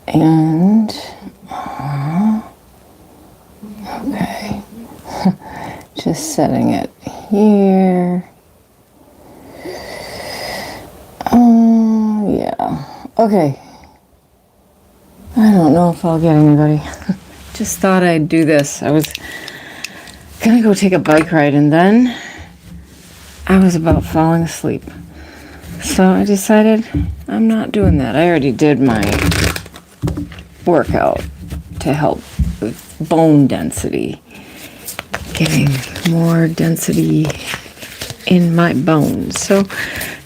And, okay, just setting it here. Yeah, okay. I don't know if I'll get anybody. Just thought I'd do this. I was gonna go take a bike ride and then I was about falling asleep. So I decided I'm not doing that. I already did my workout to help with bone density. Getting more density in my bones. So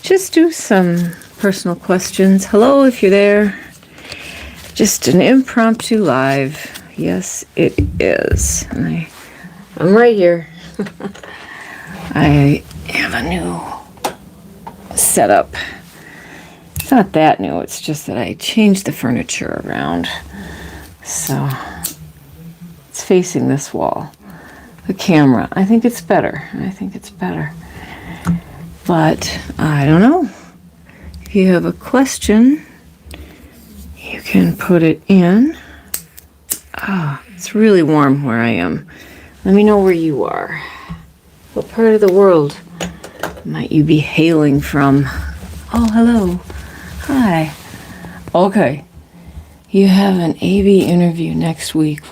just do some personal questions. Hello, if you're there. Just an impromptu live. Yes, it is. I'm right here. I have a new setup. It's not that new. It's just that I changed the furniture around. So it's facing this wall. The camera. I think it's better. But I don't know. If you have a question, you can put it in. It's really warm where I am. Let me know where you are. What part of the world might you be hailing from? Oh, hello. Hi. Okay. You have an AB interview next week.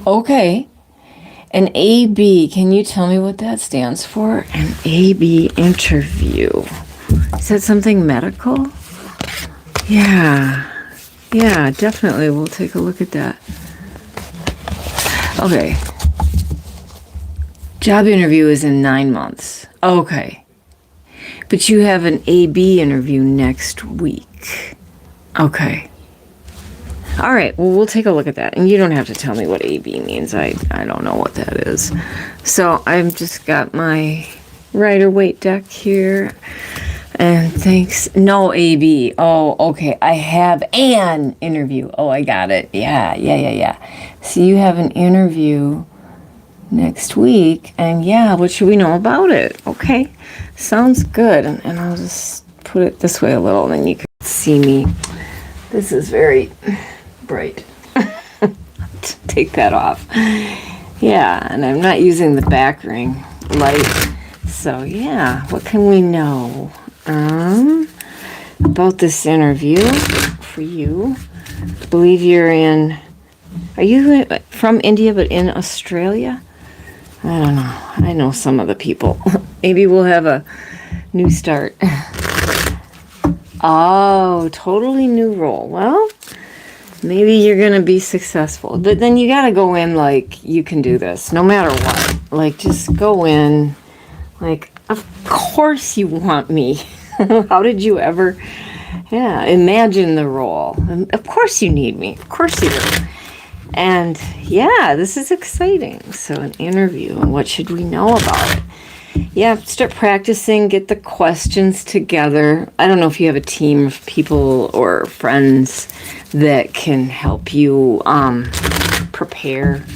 Okay. An AB. Can you tell me what that stands for? An AB interview. Is that something medical? Yeah, definitely. We'll take a look at that. Okay. Job interview is in 9 months. Okay. But you have an AB interview next week. Okay. All right. Well, we'll take a look at that. And you don't have to tell me what AB means. I don't know what that is. So I've just got my Rider-Waite deck here. And thanks. No AB. Oh, okay. I have an interview. Oh, I got it. Yeah. So you have an interview next week. And yeah, what should we know about it? Okay. Sounds good. And I'll just put it this way a little, and then you can see me. This is very bright. Take that off. Yeah, and I'm not using the back ring light. So yeah, what can we know? About this interview for you. I believe are you from India but in Australia? I don't know. I know some of the people. Maybe we'll have a new start. Oh, totally new role. Well, maybe you're going to be successful. But then you got to go in like, you can do this no matter what. Like, just go in like, of course you want me. How did you ever, imagine the role? Of course you need me. Of course you do. And yeah, this is exciting. So an interview, and what should we know about it? Yeah, start practicing, get the questions together. I don't know if you have a team of people or friends that can help you prepare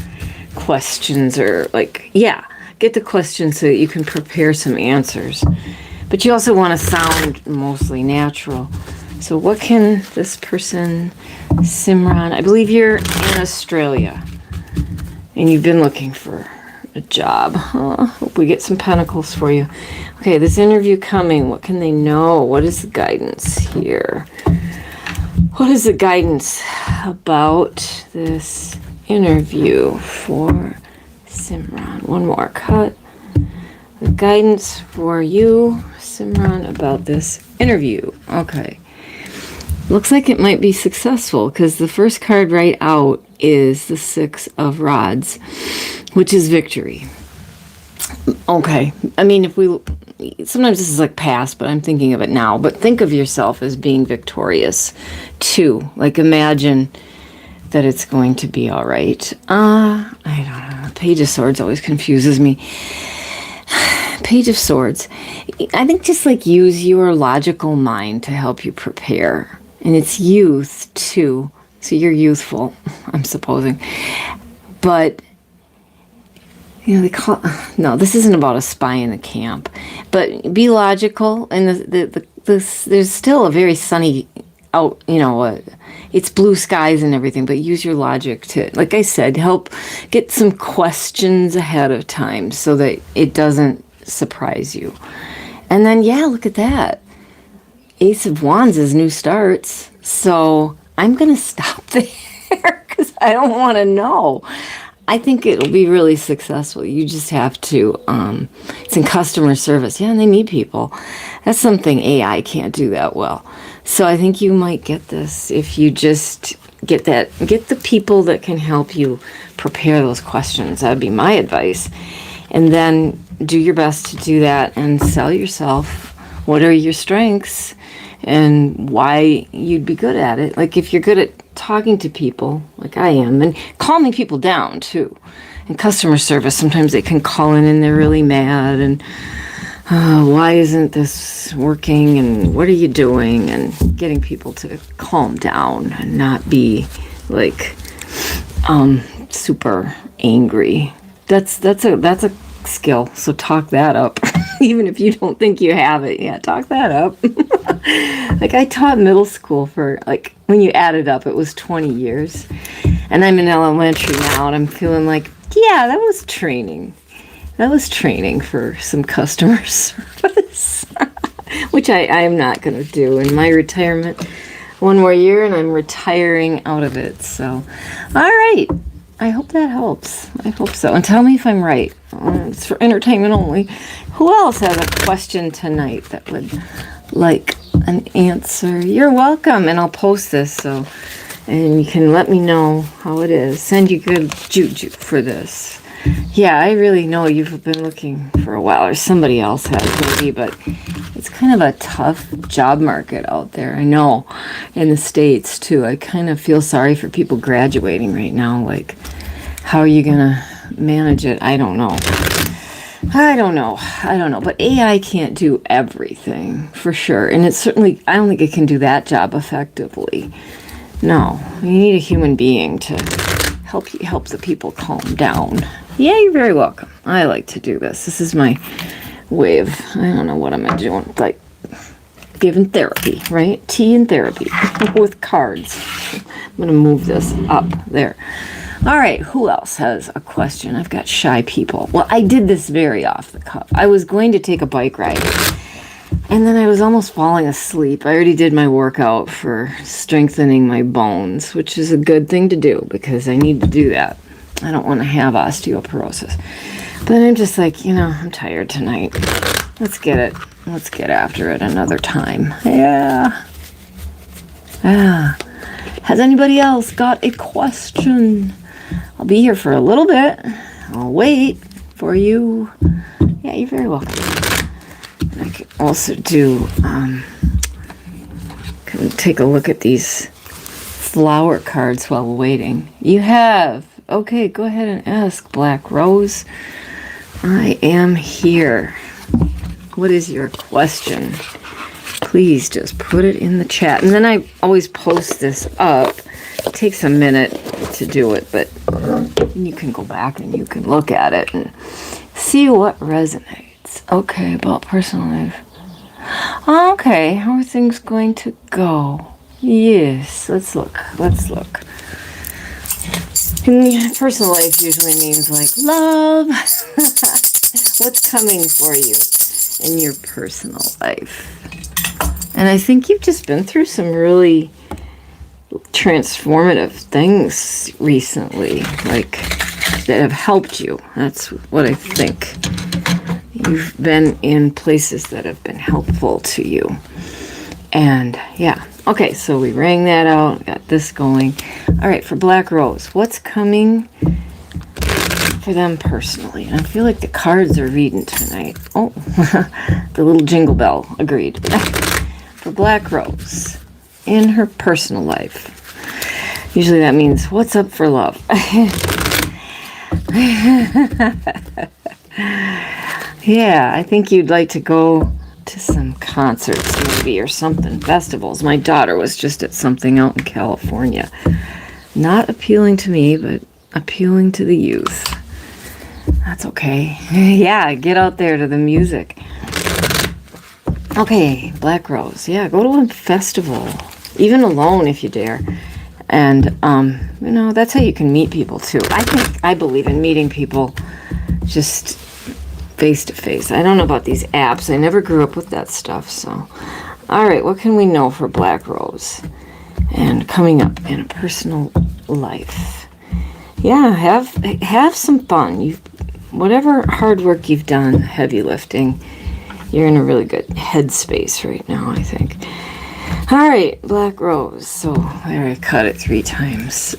questions or get the questions so that you can prepare some answers. But you also want to sound mostly natural. So what can this person, Simran, I believe you're in Australia and you've been looking for a job. Hope we get some pentacles for you. Okay, this interview coming, what can they know? What is the guidance here? What is the guidance about this interview for Simran? One more cut. The guidance for you, Simran, about this interview. Okay. Looks like it might be successful because the first card right out is the Six of Rods, which is victory. Okay. I mean, sometimes this is like past, but I'm thinking of it now. But think of yourself as being victorious too. Like, imagine that it's going to be all right. I don't know. Page of Swords always confuses me. Page of Swords. I think just like use your logical mind to help you prepare. And it's youth too. So you're youthful, I'm supposing. But no, this isn't about a spy in the camp. But be logical, and there's still a very sunny out, it's blue skies and everything, but use your logic to, like I said, help get some questions ahead of time so that it doesn't surprise you. And then, yeah, look at that. Ace of Wands is new starts. So I'm going to stop there because I don't want to know. I think it'll be really successful. You just have to, it's in customer service. Yeah, and they need people. That's something AI can't do that well. So I think you might get this if you just get the people that can help you prepare those questions. That'd be my advice. And then do your best to do that and sell yourself. What are your strengths and why you'd be good at it? Like if you're good at talking to people, like I am, and calming people down too. In customer service, sometimes they can call in and they're really mad and why isn't this working and what are you doing? And getting people to calm down and not be like super angry. That's a skill. So talk that up. Even if you don't think you have it, yeah, talk that up. Like I taught middle school for, like, when you add it up, it was 20 years. And I'm in elementary now, and I'm feeling like, yeah, that was training. That was training for some customer service, which I am not going to do in my retirement. One more year, and I'm retiring out of it. So, all right. I hope that helps. I hope so. And tell me if I'm right. It's for entertainment only. Who else has a question tonight that would like an answer? You're welcome. And I'll post this and you can let me know how it is. Send you good juju for this. Yeah, I really know you've been looking for a while, or somebody else has maybe, but it's kind of a tough job market out there. I know in the States too. I kind of feel sorry for people graduating right now. Like, how are you going to manage it? I don't know. But AI can't do everything for sure. And it's certainly, I don't think it can do that job effectively. No, you need a human being to help the people calm down. Yeah, you're very welcome. I like to do this. This is my way of, I don't know what I'm doing, like giving therapy, right? Tea and therapy with cards. I'm going to move this up there. All right, who else has a question? I've got shy people. Well, I did this very off the cuff. I was going to take a bike ride, and then I was almost falling asleep. I already did my workout for strengthening my bones, which is a good thing to do because I need to do that. I don't want to have osteoporosis. But I'm just like, I'm tired tonight. Let's get it. Let's get after it another time. Yeah. Has anybody else got a question? I'll be here for a little bit. I'll wait for you. Yeah, you're very welcome. And I can also do, can take a look at these flower cards while we're waiting. You have. Okay, go ahead and ask, Black Rose. I am here. What is your question? Please just put it in the chat. And then I always post this up. It takes a minute to do it, but you can go back and you can look at it and see what resonates. Okay, about personal life. Okay, how are things going to go? Yes, let's look. Personal life usually means like love. What's coming for you in your personal life? And I think you've just been through some really transformative things recently, like that have helped you. That's what I think. You've been in places that have been helpful to you. And yeah. Okay, so we rang that out, got this going. All right, for Black Rose, what's coming for them personally? And I feel like the cards are reading tonight. Oh, the little jingle bell agreed. For Black Rose, in her personal life, usually that means what's up for love. Yeah, I think you'd like to go to some concerts maybe or something, festivals. My daughter was just at something out in California. Not appealing to me, but appealing to the youth. That's okay. Yeah, get out there to the music. Okay, Black Rose. Yeah, go to a festival. even alone if you dare. And, you know, that's how you can meet people too. I believe in meeting people just face to face. I don't know about these apps. I never grew up with that stuff. So, all right, what can we know for Black Rose and coming up in a personal life? Yeah, have some fun. Whatever hard work you've done, heavy lifting, you're in a really good headspace right now, I think. All right, Black Rose. So there, I cut it 3 times.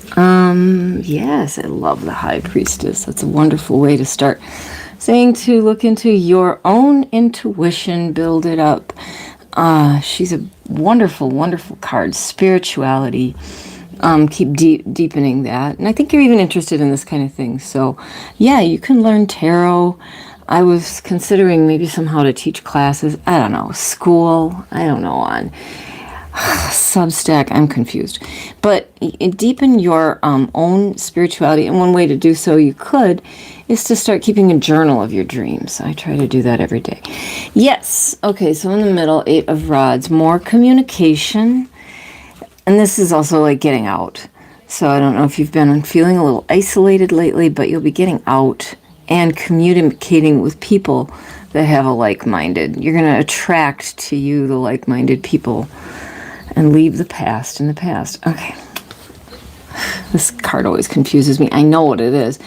Yes, I love the High Priestess. That's a wonderful way to start. Saying to look into your own intuition, build it up. She's a wonderful, wonderful card. Spirituality. Keep deepening that. And I think you're even interested in this kind of thing. So, yeah, you can learn tarot. I was considering maybe somehow to teach classes. I don't know. School. I don't know. On Substack. I'm confused. But deepen your own spirituality. And one way to do so you could is to start keeping a journal of your dreams. I try to do that every day. Yes. Okay, so in the middle, 8 of Rods. More communication. And this is also like getting out. So I don't know if you've been feeling a little isolated lately, but you'll be getting out and communicating with people that have a like-minded. You're going to attract to you the like-minded people and leave the past in the past. Okay. This card always confuses me. I know what it is.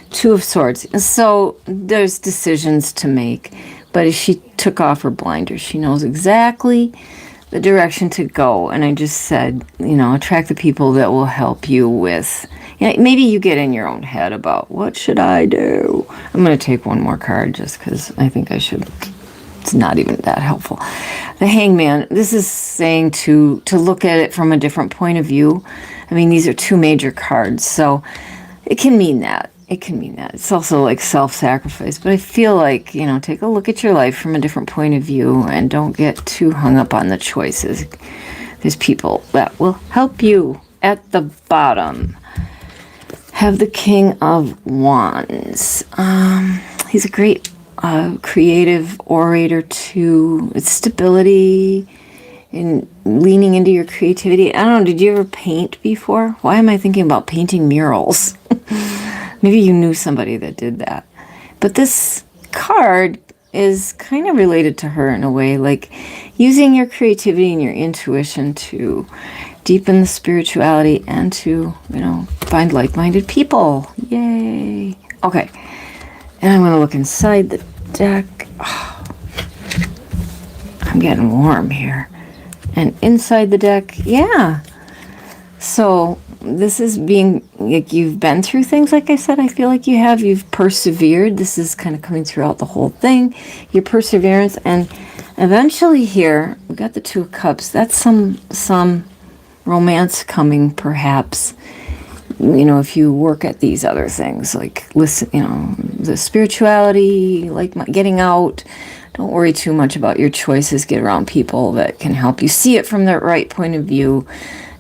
2 of Swords. So there's decisions to make. But if she took off her blinders, she knows exactly the direction to go. And I just said, you know, attract the people that will help you with, you know, maybe you get in your own head about what should I do. I'm going to take one more card just because I think I should. It's not even that helpful. The Hangman. This is saying to look at it from a different point of view. I mean, these are 2 major cards, so it can mean that. It can mean that. It's also like self-sacrifice. But I feel like, you know, take a look at your life from a different point of view and don't get too hung up on the choices. There's people that will help you. At the bottom, have the King of Wands. He's a great creative orator too. It's stability and leaning into your creativity. I don't know, did you ever paint before? Why am I thinking about painting murals? Maybe you knew somebody that did that. But this card is kind of related to her in a way, like using your creativity and your intuition to deepen the spirituality and to, you know, find like-minded people. Yay. Okay. And I'm going to look inside the deck. Oh, I'm getting warm here. And inside the deck, yeah. So this is being, like, you've been through things, like I said, I feel like you have. You've persevered. This is kind of coming throughout the whole thing. Your perseverance. And eventually here, we got the 2 of Cups. That's some romance coming, perhaps. You know, if you work at these other things, like, listen, you know, the spirituality, like getting out. Don't worry too much about your choices. Get around people that can help you see it from the right point of view.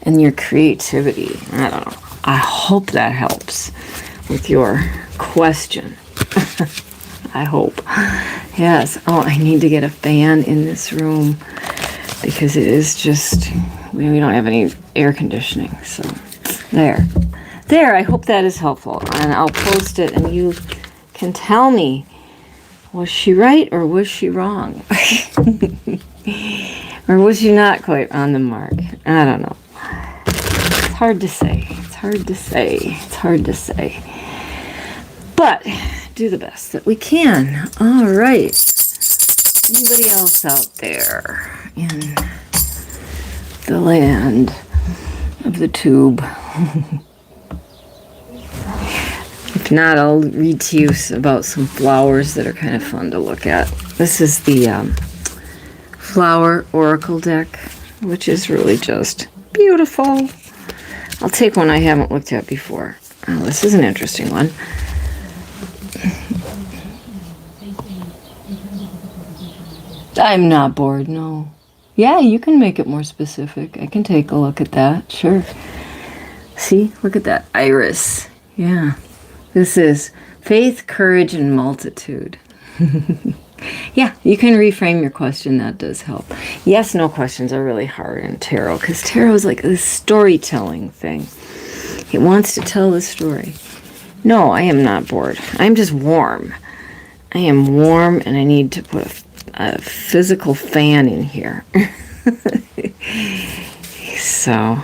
And your creativity. I don't know. I hope that helps with your question. I hope. Yes. Oh, I need to get a fan in this room because it is just, we don't have any air conditioning. So there. I hope that is helpful. And I'll post it and you can tell me, was she right or was she wrong? Or was she not quite on the mark? I don't know. It's hard to say. But do the best that we can. All right. Anybody else out there in the land of the tube? If not, I'll read to you about some flowers that are kind of fun to look at. This is the Flower Oracle deck, which is really just beautiful. I'll take one I haven't looked at before. Oh, this is an interesting one. I'm not bored, no. Yeah, you can make it more specific. I can take a look at that, sure. See, look at that iris. Yeah. This is faith, courage, and multitude. Yeah, you can reframe your question. That does help. Yes, no questions are really hard in tarot because tarot is like this storytelling thing. It wants to tell the story. No, I am not bored. I'm just warm. I am warm and I need to put a physical fan in here. So,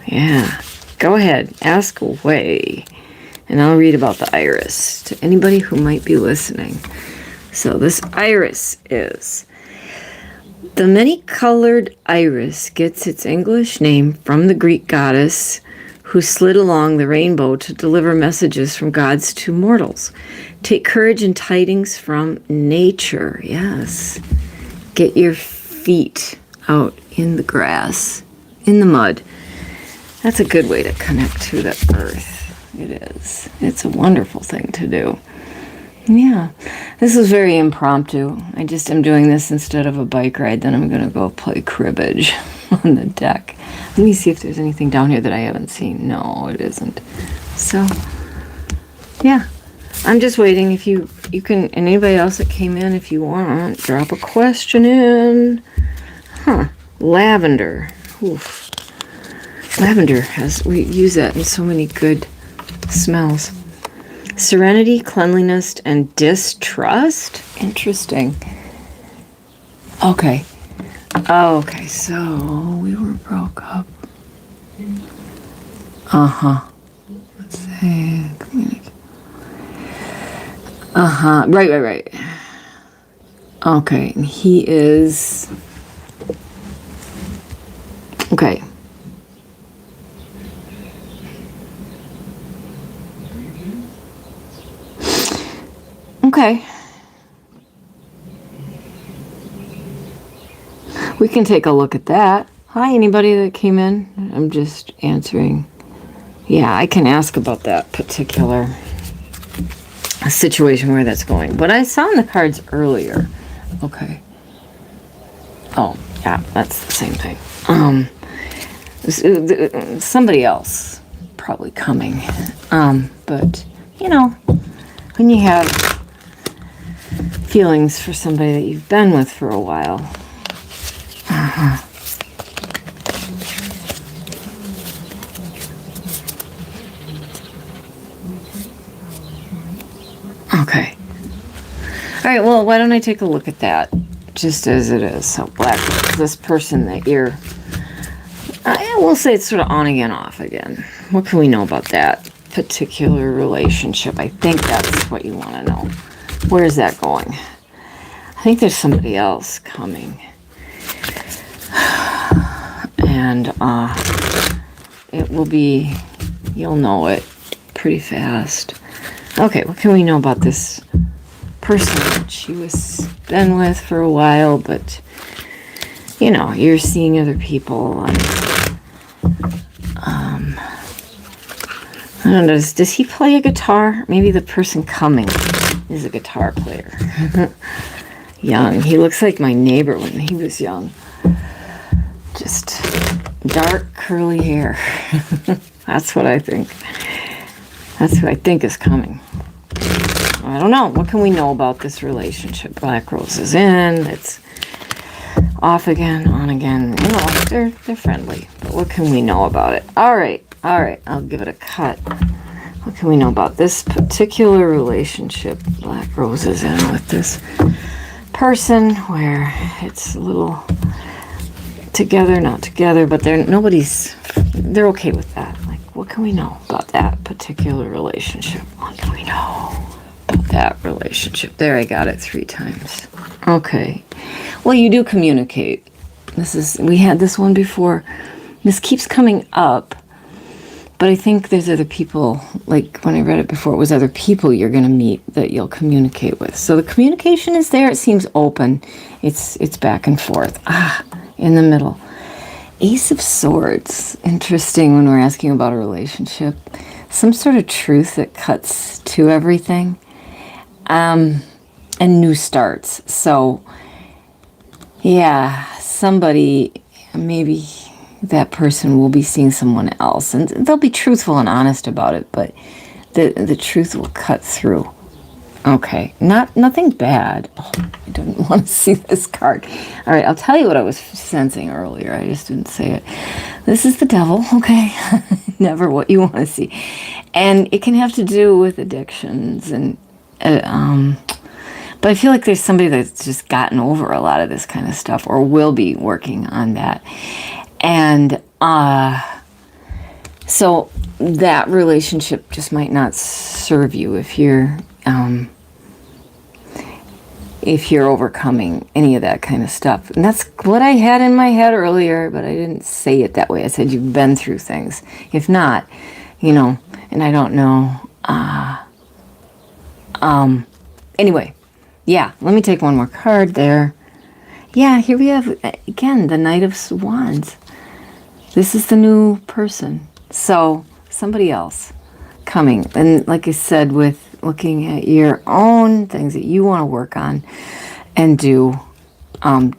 yeah. Go ahead. Ask away. And I'll read about the iris to anybody who might be listening. So this iris is... The many-colored iris gets its English name from the Greek goddess who slid along the rainbow to deliver messages from gods to mortals. Take courage and tidings from nature. Yes. Get your feet out in the grass, in the mud. That's a good way to connect to the earth. It is. It's a wonderful thing to do. Yeah, this is very impromptu. I just am doing this instead of a bike ride. Then I'm going to go play cribbage on the deck. Let me see if there's anything down here that I haven't seen. No, it isn't. So, yeah, I'm just waiting. If you can, and anybody else that came in, if you want, drop a question in. Lavender. Oof. Lavender we use that in so many good smells. Serenity, cleanliness, and distrust? Interesting. Okay. Okay, so we were broke up. Let's see. Right. Okay, and he is... Okay. Okay. We can take a look at that. Hi, anybody that came in? I'm just answering. Yeah, I can ask about that particular situation where that's going. But I saw in the cards earlier. Okay. Oh, yeah, that's the same thing. Somebody else probably coming. But, you know, when you have feelings for somebody that you've been with for a while. Okay. All right, well, why don't I take a look at that just as it is. So black, this person that you're, I will say it's sort of on again, off again. What can we know about that particular relationship? I think that's what you want to know. Where is that going? I think there's somebody else coming. And it will be, you'll know it pretty fast. Okay, what can we know about this person that she was been with for a while, but, you know, you're seeing other people. And, I don't know, does he play a guitar? Maybe the person coming is a guitar player. Young. He looks like my neighbor when he was young. Just dark, curly hair. That's what I think. That's who I think is coming. I don't know. What can we know about this relationship? Black Rose is in. It's off again, on again. You know, they're friendly. But what can we know about it? All right. I'll give it a cut. What can we know about this particular relationship? Black Rose is in with this person where it's a little together, not together, but they're okay with that. Like, what can we know about that particular relationship? What can we know about that relationship? There, I got it 3 times. Okay. Well, you do communicate. We had this one before. This keeps coming up, but I think there's other people, like when I read it before, it was other people you're going to meet that you'll communicate with. So the communication is there. It seems open. It's back and forth. In the middle. Ace of Swords. Interesting when we're asking about a relationship. Some sort of truth that cuts to everything. And new starts. So, yeah, somebody, maybe that person will be seeing someone else. And they'll be truthful and honest about it, but the truth will cut through. Okay, nothing bad. Oh, I didn't want to see this card. All right, I'll tell you what I was sensing earlier. I just didn't say it. This is the devil, okay? Never what you want to see. And it can have to do with addictions and but I feel like there's somebody that's just gotten over a lot of this kind of stuff or will be working on that. And so that relationship just might not serve you if you're overcoming any of that kind of stuff. And that's what I had in my head earlier, but I didn't say it that way. I said you've been through things. If not, and I don't know. Anyway, yeah, let me take one more card there. Yeah, here we have, again, the Knight of Wands. This is the new person. So, somebody else coming. And like I said, with looking at your own things that you want to work on and do,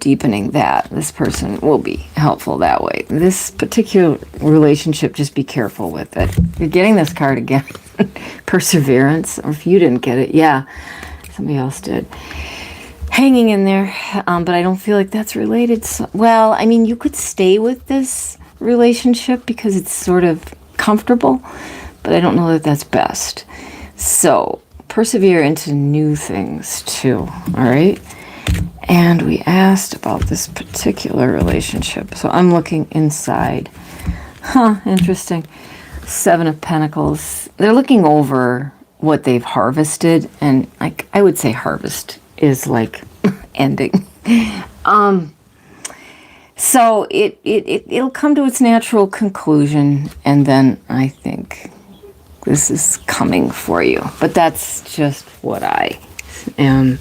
deepening that, this person will be helpful that way. This particular relationship, just be careful with it. You're getting this card again. Perseverance. Or if you didn't get it, yeah, somebody else did. Hanging in there, but I don't feel like that's related. Well, I mean, you could stay with this relationship because it's sort of comfortable, but I don't know that that's best. So persevere into new things too, all right? And we asked about this particular relationship, so I'm looking inside. Interesting. 7 of Pentacles. They're looking over what they've harvested, and I would say harvest is like ending. So it'll come to its natural conclusion, and then I think this is coming for you. But that's just what I am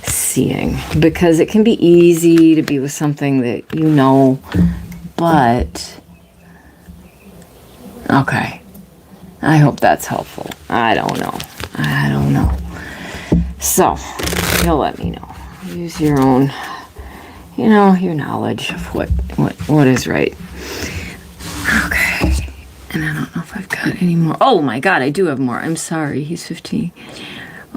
seeing, because it can be easy to be with something that but okay. I hope that's helpful. I don't know. So, you'll let me know. Use your own, your knowledge of what is right. Okay. And I don't know if I've got any more. Oh my God, I do have more. I'm sorry. He's 15.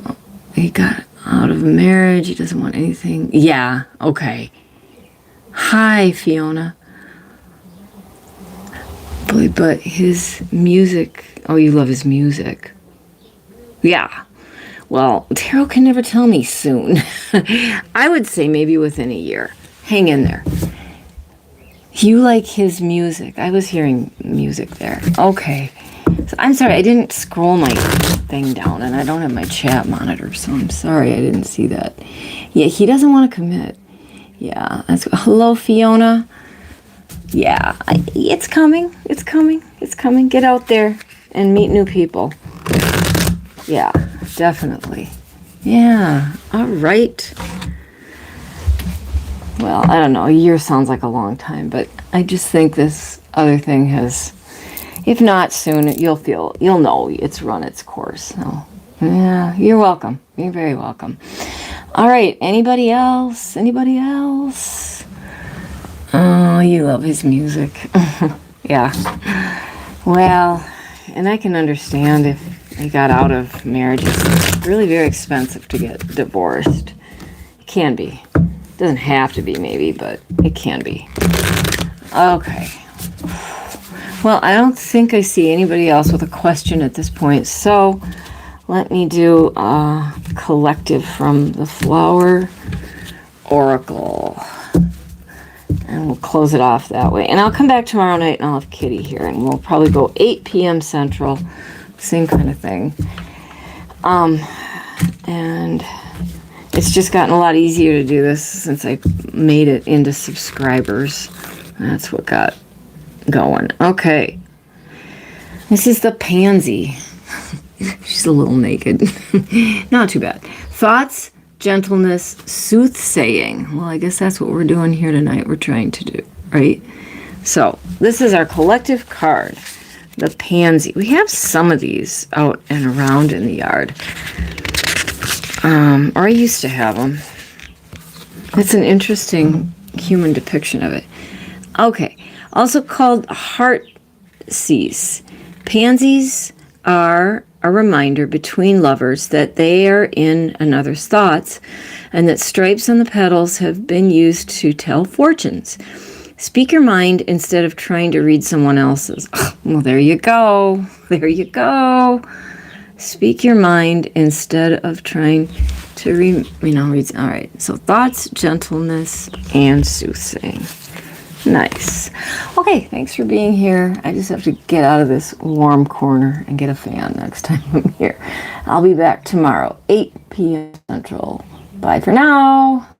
Oh, he got out of marriage. He doesn't want anything. Yeah. Okay. Hi, Fiona. But his music. Oh, you love his music. Yeah. Well, tarot can never tell me soon. I would say maybe within a year. Hang in there. You like his music. I was hearing music there. Okay. So I'm sorry, I didn't scroll my thing down, and I don't have my chat monitor, so I'm sorry I didn't see that. Yeah, he doesn't want to commit. Yeah. Hello, Fiona. Yeah, it's coming. It's coming. It's coming. Get out there and meet new people. Yeah, definitely. Yeah, all right. Well, I don't know. A year sounds like a long time, but I just think this other thing has, if not soon, you'll know it's run its course. So, yeah, you're welcome. You're very welcome. All right. Anybody else? Anybody else? Oh, you love his music. Yeah. Well, and I can understand if they got out of marriage. It's really very expensive to get divorced. It can be. It doesn't have to be, maybe, but it can be. Okay. Well, I don't think I see anybody else with a question at this point, so let me do a collective from the Flower Oracle. And we'll close it off that way. And I'll come back tomorrow night and I'll have Kitty here. And we'll probably go 8 p.m. Central. Same kind of thing. And it's just gotten a lot easier to do this since I made it into subscribers. That's what got going. Okay. This is the Pansy. She's a little naked. Not too bad. Thoughts, gentleness, soothsaying. Well, I guess that's what we're doing here tonight. We're trying to do, right? So this is our collective card, the Pansy. We have some of these out and around in the yard. Or I used to have them. It's an interesting human depiction of it. Okay. Also called heart cease. Pansies are a reminder between lovers that they are in another's thoughts and that stripes on the petals have been used to tell fortunes. Speak your mind instead of trying to read someone else's. Well, there you go. There you go. Speak your mind instead of trying to read. All right. So thoughts, gentleness, and soothsaying. Nice. Okay, thanks for being here. I just have to get out of this warm corner and get a fan next time I'm here. I'll be back tomorrow, 8 p.m. Central. Bye for now.